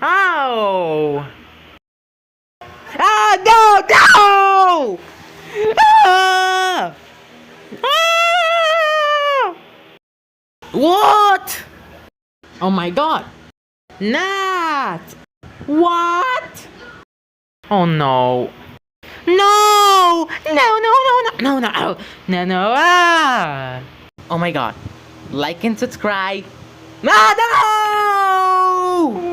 Oh! Ah, no! No! Ah! Ah! What? Oh my god! Nat! What? Oh no! No! No! No! No! No! No! No! No! No! Ah! Oh my god! Like and subscribe. Ah, no!